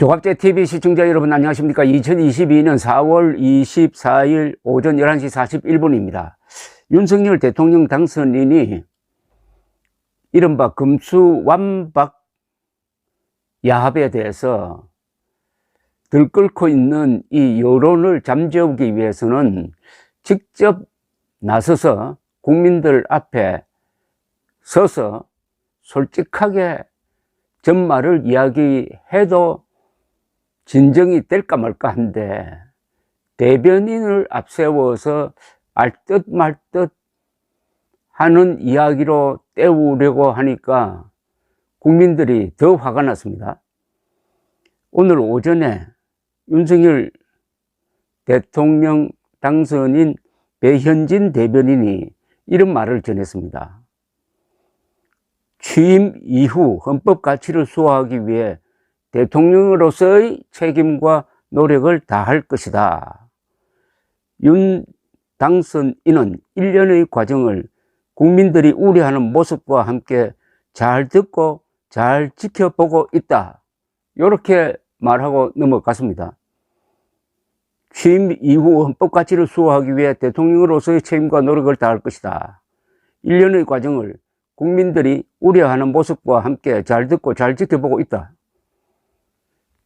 조갑제TV 시청자 여러분 안녕하십니까. 2022년 4월 24일 오전 11시 41분입니다. 윤석열 대통령 당선인이 이른바 금수완박 야합에 대해서 들끓고 있는 이 여론을 잠재우기 위해서는 직접 나서서 국민들 앞에 서서 솔직하게 전말을 이야기해도 진정이 될까 말까 한데, 대변인을 앞세워서 알듯 말듯 하는 이야기로 때우려고 하니까 국민들이 더 화가 났습니다. 오늘 오전에 윤석열 대통령 당선인 배현진 대변인이 이런 말을 전했습니다. 취임 이후 헌법 가치를 수호하기 위해 대통령으로서의 책임과 노력을 다할 것이다. 윤 당선인은 1년의 과정을 국민들이 우려하는 모습과 함께 잘 듣고 잘 지켜보고 있다. 이렇게 말하고 넘어갔습니다. 취임 이후 헌법 가치를 수호하기 위해 대통령으로서의 책임과 노력을 다할 것이다. 1년의 과정을 국민들이 우려하는 모습과 함께 잘 듣고 잘 지켜보고 있다.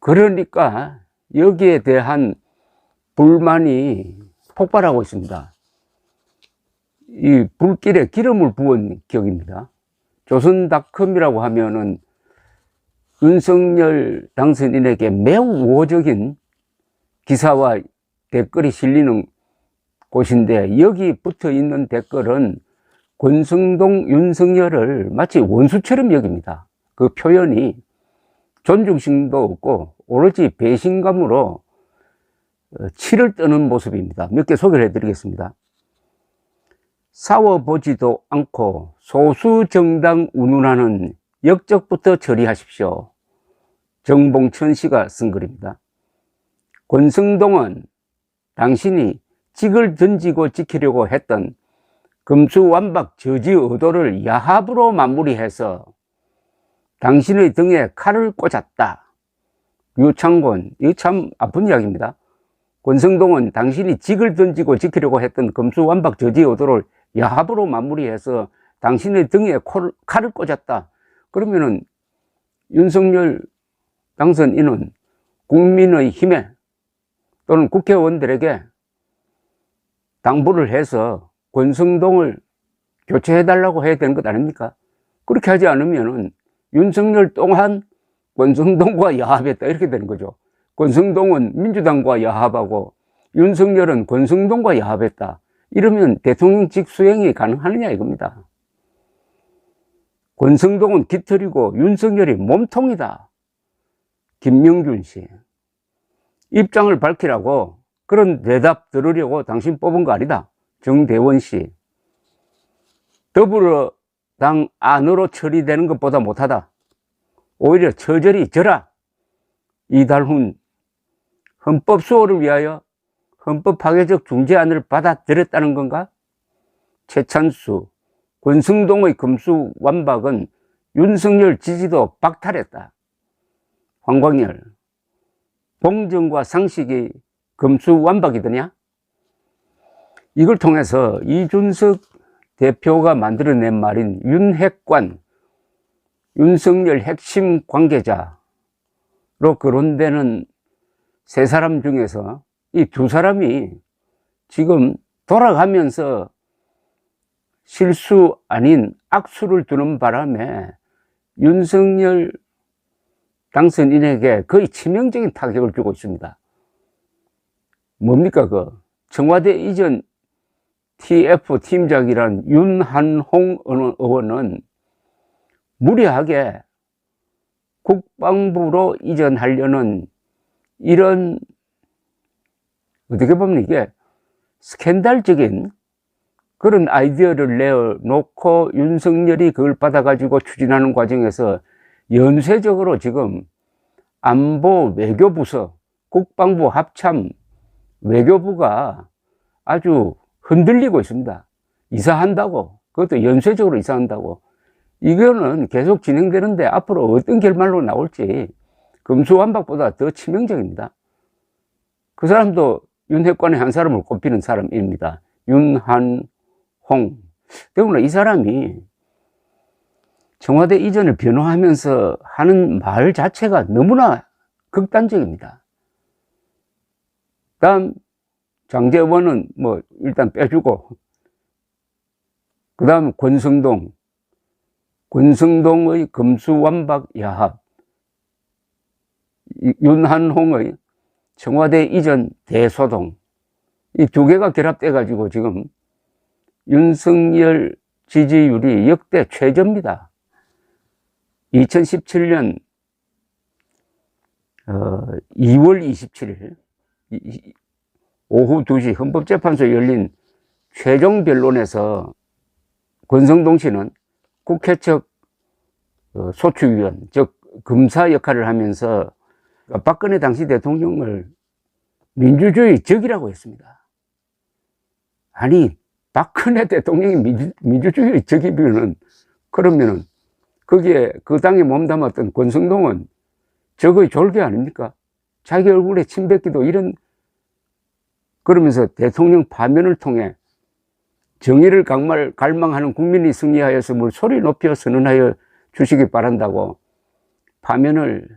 그러니까 여기에 대한 불만이 폭발하고 있습니다. 이 불길에 기름을 부은 격입니다. 조선닷컴이라고 하면은 윤석열 당선인에게 매우 우호적인 기사와 댓글이 실리는 곳인데, 여기 붙어 있는 댓글은 권성동 윤석열을 마치 원수처럼 여깁니다. 그 표현이 존중심도 없고 오로지 배신감으로 치를 떠는 모습입니다. 몇 개 소개를 해드리겠습니다. 싸워보지도 않고 소수정당 운운하는 역적부터 처리하십시오. 정봉천 씨가 쓴 글입니다. 권성동은 당신이 직을 던지고 지키려고 했던 금수완박 저지 의도를 야합으로 마무리해서 당신의 등에 칼을 꽂았다. 유창곤, 이거 참 아픈 이야기입니다. 권성동은 당신이 직을 던지고 지키려고 했던 금수완박 저지 의도를 야합으로 마무리해서 당신의 등에 칼을 꽂았다. 그러면은 윤석열 당선인은 국민의 힘에 또는 국회의원들에게 당부를 해서 권성동을 교체해달라고 해야 되는 것 아닙니까? 그렇게 하지 않으면은 윤석열 또한 권성동과 야합했다 이렇게 되는 거죠. 권성동은 민주당과 야합하고 윤석열은 권성동과 야합했다. 이러면 대통령직 수행이 가능하느냐 이겁니다. 권성동은 깃털이고 윤석열이 몸통이다. 김명균 씨. 입장을 밝히라고, 그런 대답 들으려고 당신 뽑은 거 아니다. 정대원 씨. 더불어당 안으로 처리되는 것보다 못하다. 오히려 처절히 져라. 이달훈. 헌법 수호를 위하여 헌법 파괴적 중재안을 받아들였다는 건가? 최찬수. 권성동의 금수완박은 윤석열 지지도 박탈했다. 황광열. 공정과 상식이 금수완박이더냐? 이걸 통해서 이준석 대표가 만들어낸 말인 윤핵관, 윤석열 핵심 관계자로 거론되는 세 사람 중에서 이 두 사람이 지금 돌아가면서 실수 아닌 악수를 두는 바람에 윤석열 당선인에게 거의 치명적인 타격을 주고 있습니다. 뭡니까 청와대 이전 TF 팀장이란 윤한홍 의원은 무리하게 국방부로 이전하려는 이런, 어떻게 보면 이게 스캔들적인 그런 아이디어를 내어놓고 윤석열이 그걸 받아가지고 추진하는 과정에서 연쇄적으로 지금 안보 외교부서, 국방부 합참 외교부가 아주 흔들리고 있습니다. 이사한다고, 그것도 연쇄적으로 이사한다고. 이거는 계속 진행되는데 앞으로 어떤 결말로 나올지 금수완박보다 더 치명적입니다. 그 사람도 윤핵관의 한 사람을 꼽히는 사람입니다. 윤한홍. 더구나 이 사람이 청와대 이전을 변호하면서 하는 말 자체가 너무나 극단적입니다. 다음 장제원은 뭐 일단 빼주고, 그 다음 권성동의 금수완박 야합, 윤한홍의 청와대 이전 대소동, 이 두 개가 결합돼 가지고 지금 윤석열 지지율이 역대 최저입니다. 2017년 2월 27일 오후 2시 헌법재판소에 열린 최종 변론에서 권성동 씨는 국회 측 소추위원, 즉 검사 역할을 하면서 박근혜 당시 대통령을 민주주의 적이라고 했습니다. 아니, 박근혜 대통령이 민주주의 적이면은, 그러면은 거기에 그 당에 몸담았던 권성동은 적의 졸개 아닙니까? 자기 얼굴에 침 뱉기도 이런, 그러면서 대통령 파면을 통해 정의를 갈망하는 국민이 승리하였음을 소리 높여 선언하여 주시기 바란다고 파면을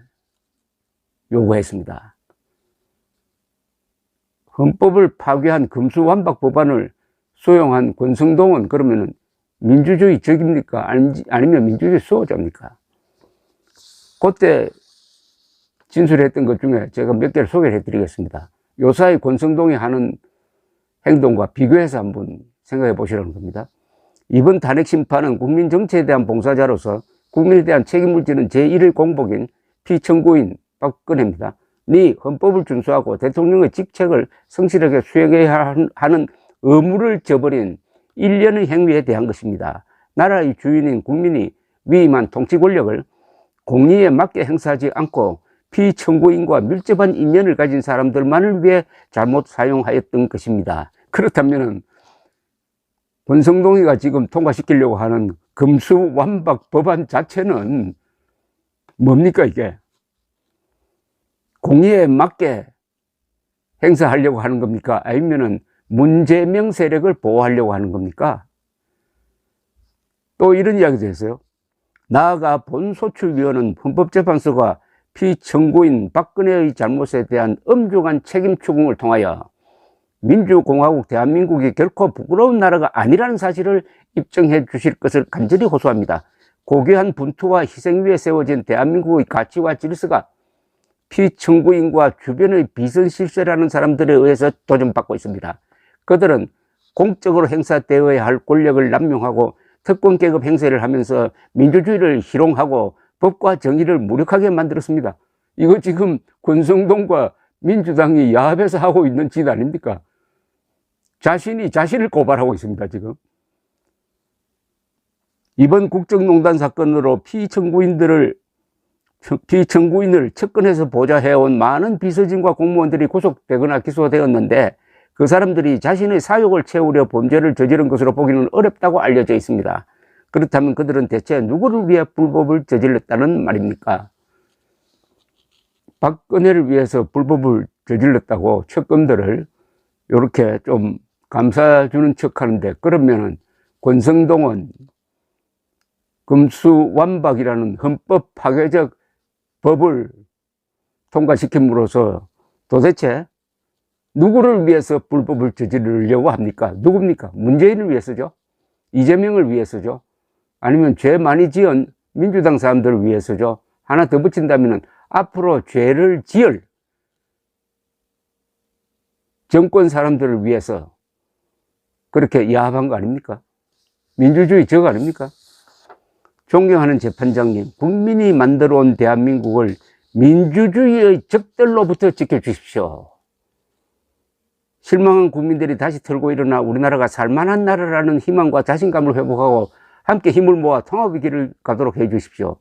요구했습니다. 헌법을 파괴한 금수완박 법안을 수용한 권성동은 그러면은 민주주의 적입니까? 아니면 민주주의 수호자입니까? 그때 진술했던 것 중에 제가 몇 개를 소개를 해드리겠습니다. 요사이 권성동이 하는 행동과 비교해서 한번 생각해 보시라는 겁니다. 이번 탄핵 심판은 국민 정치에 대한 봉사자로서 국민에 대한 책임을 지는 제1의 공복인 피청구인 박근혜입니다. 네 헌법을 준수하고 대통령의 직책을 성실하게 수행해야 하는 의무를 저버린 일련의 행위에 대한 것입니다. 나라의 주인인 국민이 위임한 통치 권력을 공의에 맞게 행사하지 않고 피청구인과 밀접한 인연을 가진 사람들만을 위해 잘못 사용하였던 것입니다. 그렇다면 권성동이가 지금 통과시키려고 하는 금수완박 법안 자체는 뭡니까 이게? 공의에 맞게 행사하려고 하는 겁니까? 아니면은 문재명 세력을 보호하려고 하는 겁니까? 또 이런 이야기도 했어요. 나아가 본소추위원은 헌법재판소가 피청구인 박근혜의 잘못에 대한 엄중한 책임 추궁을 통하여 민주공화국 대한민국이 결코 부끄러운 나라가 아니라는 사실을 입증해 주실 것을 간절히 호소합니다. 고귀한 분투와 희생 위에 세워진 대한민국의 가치와 질서가 피청구인과 주변의 비선실세라는 사람들에 의해서 도전받고 있습니다. 그들은 공적으로 행사되어야 할 권력을 남용하고 특권계급 행세를 하면서 민주주의를 희롱하고 법과 정의를 무력하게 만들었습니다. 이거 지금 권성동과 민주당이 야합해서 하고 있는 짓 아닙니까? 자신이 자신을 고발하고 있습니다, 지금. 이번 국정농단 사건으로 피청구인을 측근해서 보좌해온 많은 비서진과 공무원들이 구속되거나 기소되었는데 그 사람들이 자신의 사욕을 채우려 범죄를 저지른 것으로 보기는 어렵다고 알려져 있습니다. 그렇다면 그들은 대체 누구를 위해 불법을 저질렀다는 말입니까? 박근혜를 위해서 불법을 저질렀다고 측근들을 이렇게 좀 감싸주는 척 하는데, 그러면은 권성동은 금수완박이라는 헌법 파괴적 법을 통과시킴으로써 도대체 누구를 위해서 불법을 저지르려고 합니까? 누굽니까? 문재인을 위해서죠? 이재명을 위해서죠? 아니면 죄 많이 지은 민주당 사람들을 위해서죠? 하나 더 붙인다면 앞으로 죄를 지을 정권 사람들을 위해서 그렇게 야합한 거 아닙니까? 민주주의 적 아닙니까? 존경하는 재판장님, 국민이 만들어 온 대한민국을 민주주의의 적들로부터 지켜주십시오. 실망한 국민들이 다시 털고 일어나 우리나라가 살만한 나라라는 희망과 자신감을 회복하고 함께 힘을 모아 통합의 길을 가도록 해 주십시오.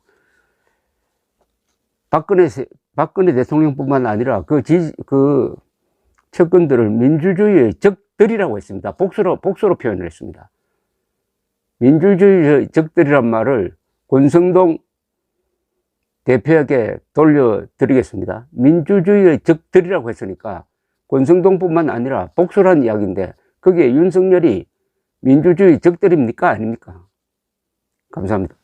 박근혜 대통령뿐만 아니라 그 측근들을 민주주의의 적들이라고 했습니다. 복수로 표현을 했습니다. 민주주의의 적들이란 말을 권성동 대표에게 돌려드리겠습니다. 민주주의의 적들이라고 했으니까 권성동뿐만 아니라 복수라는 이야기인데 거기에 윤석열이 민주주의 적들입니까? 아닙니까? 감사합니다.